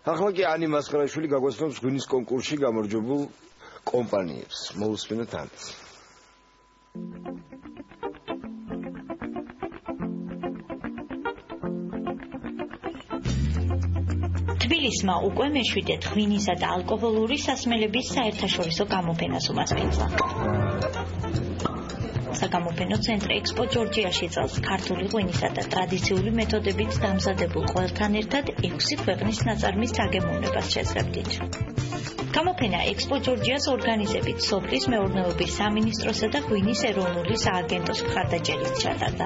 ახლა კი ანი მასხარაშვილი გაგვაცნობს ღვინის კონკურსში გამარჯვებულ კომპანიებს. მოусმინოთ ამის. თბილისმა უკვე მეშვიდე ღვინისა და ალკოჰოლური სასმელების საერთაშორისო გამოფენას უმასპინძლა. საგამოფენო ცენტრი ექსპო ჯორჯიაში წელს ქართული ღვინისა და ტრადიციული მეთოდებით დამზადებულ ყველთან ერთად 6 ქვეყნის ნაწარმის დაგემოვნებას შეძლებდით. გამოფენა ექსპო ჯორჯიას ორგანიზებით სოფლის მეურნეობის სამინისტროსა და ღვინის ეროვნული სააგენტოს მხარდაჭერით ჩატარდა.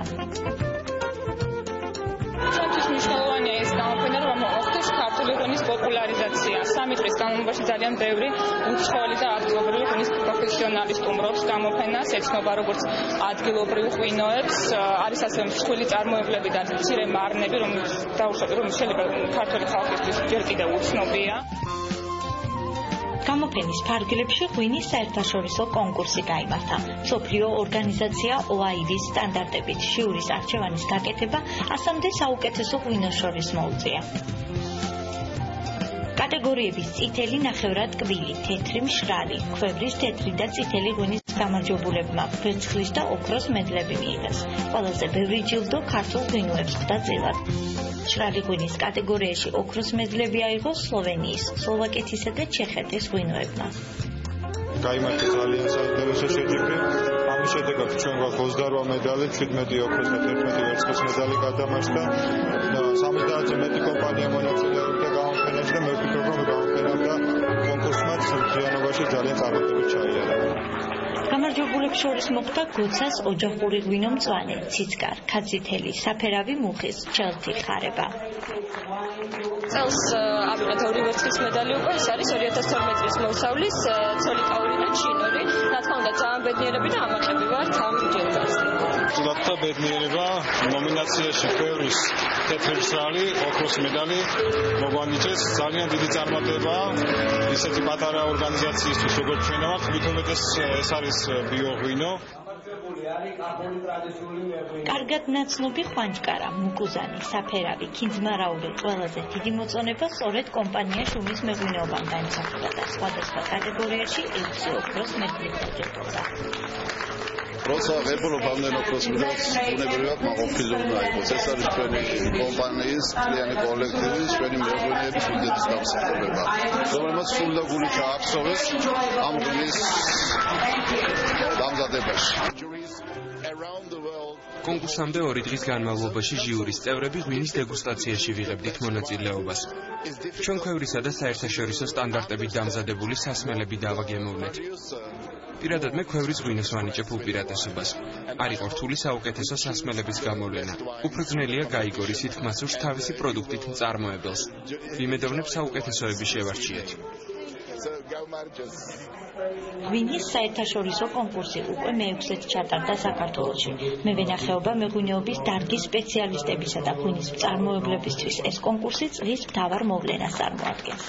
მნიშვნელოვანია ეს გამოფენა, რომ მოხდეს ქართული ღვინის პოპულარიზაცია. 3 დღის განმავლობაში ძალიან ბევრი უცხოელი და ადგილობრივი ღვინის პროფესიონალი სტუმრობს გამოფენას, ეცნობა როგორც ადგილობრივ ღვინოებს, არის ასევე მსხვილი წარმოებლები და მცირე მარნები, რომელიც შეიძლება ქართული ხალხისთვის ჯერ კიდევ უცნობია. გამოფენის ფარგლებში ღვინის საერთაშორისო კონკურსი გაიმართა. მსოფლიო ორგანიზაცია OIV-ის სტანდარტებით ჟიურის არჩევანის გაკეთება 100-მდე საუკეთესო ღვინოს შორის მოუწია. კატეგორიების წითელი, ნახევრად ტკბილი, თეთრი, მშრალი, ქვევრის თეთრი და წითელი ღვინის გამარჯვებულებმა ვერცხლის და ოქროს მედლები მიიღეს. ყველაზე ბევრი ჯილდო ქართულ ღვინოებს ხვდა წილად. მშრალი ღვინის კატეგორიაში ოქროს მედლები აიღო სლოვენიის, სლოვაკეთისა და ჩეხეთის ღვინოებმა. გაიმართა ძალიან საინტერესო შეჯიბრი. ამის შედეგად ჩვენ გვაქვს 28 медали, 17 ოქროს და 11 ვერცხლის медали გადამარცხდა. 70-ზე მეტი კომპანია მონაწილეობდა გამოფენაში და მე ვფიქრობ, რომ გამოფენა და კონკურსმაც მთლიანობაში ძალიან წარმატებით ჩაიარა. გამარჯვებულებს შორის მოხვდა გოცას ოჯახური ღვინო მწვანე, ციცკარ, ქაცითელი, საფერავი მუხის, ჩელთი ხარება. წელს ავიღეთ 2 ვერცხლის медали უკვე, ეს არის 2012 წლის მოსავლის ცოლიკაური და ჩინური. რა თქმა უნდა, ძალიან ბედნიერები და ამაყები ვართ ამ ჯილდოზე. სულათა ბედნიერება ნომინაციაში ბევრის თეთრი მშრალი, ოქროს медали მოგვანიჭეს. ძალიან დიდი წარმატებაა ისეთი პატარა ორგანიზაციისთვის, როგორც ჩვენ ვართ, მით უმეტეს ეს არის ბიოღვინო. კარგად ნაცნობი ხვანჭკარა, მუკუზანი, საფერავი, ქინძმარაული ყველაზე დიდი მოწონება სწორედ კომპანია შუმის მეღვინეობამ განსახილდა და სხვადასხვა კატეგორიაში 6 ოქროს მედლით დაჯილდოვდა. როცა ვებულობ ამდენ ოქროს მედალს, უნებრივად მაყოფილი უნდა იყოს. ეს არის ჩვენი კომპანიის მთლიანი კოლექტივის, ჩვენი მეღვინეების უდიდეს გამოსახულება, რომელმაც სულ და გული ჩაახსოვეს ამ ღვინის დამზადებაში. კონკურსამდე 2 დღის განმავლობაში ჟიურის წევრები ღვინის დეგუსტაციაში ვიღებდით მონაწილეობას. ჩვენ ქვევრისა და საერთაშორისო სტანდარტებით დამზადებული სასმელები დავაგემოვნეთ. პირადად მე ქვევრის ღვინოს ვანიჭებ უპირატესობას. არ იყო რთული საუკეთესო სასმელების გამოვლენა. უფრო ძნელია გაიგო რისი თქმას უშ თავისი პროდუქტით მწარმოებელს. ვიმედოვნებ საუკეთესოები შევარჩიეთ. ღვინის საერთაშორისო კონკურსი უკვე მე-6-ით ჩატარდა საქართველოში. მევენახეობა მეღვინეობის დარგის სპეციალისტებისა და ღვინის მწარმოებლებისთვის ეს კონკურსი წლის მთავარ მოვლენას წარმოადგენს.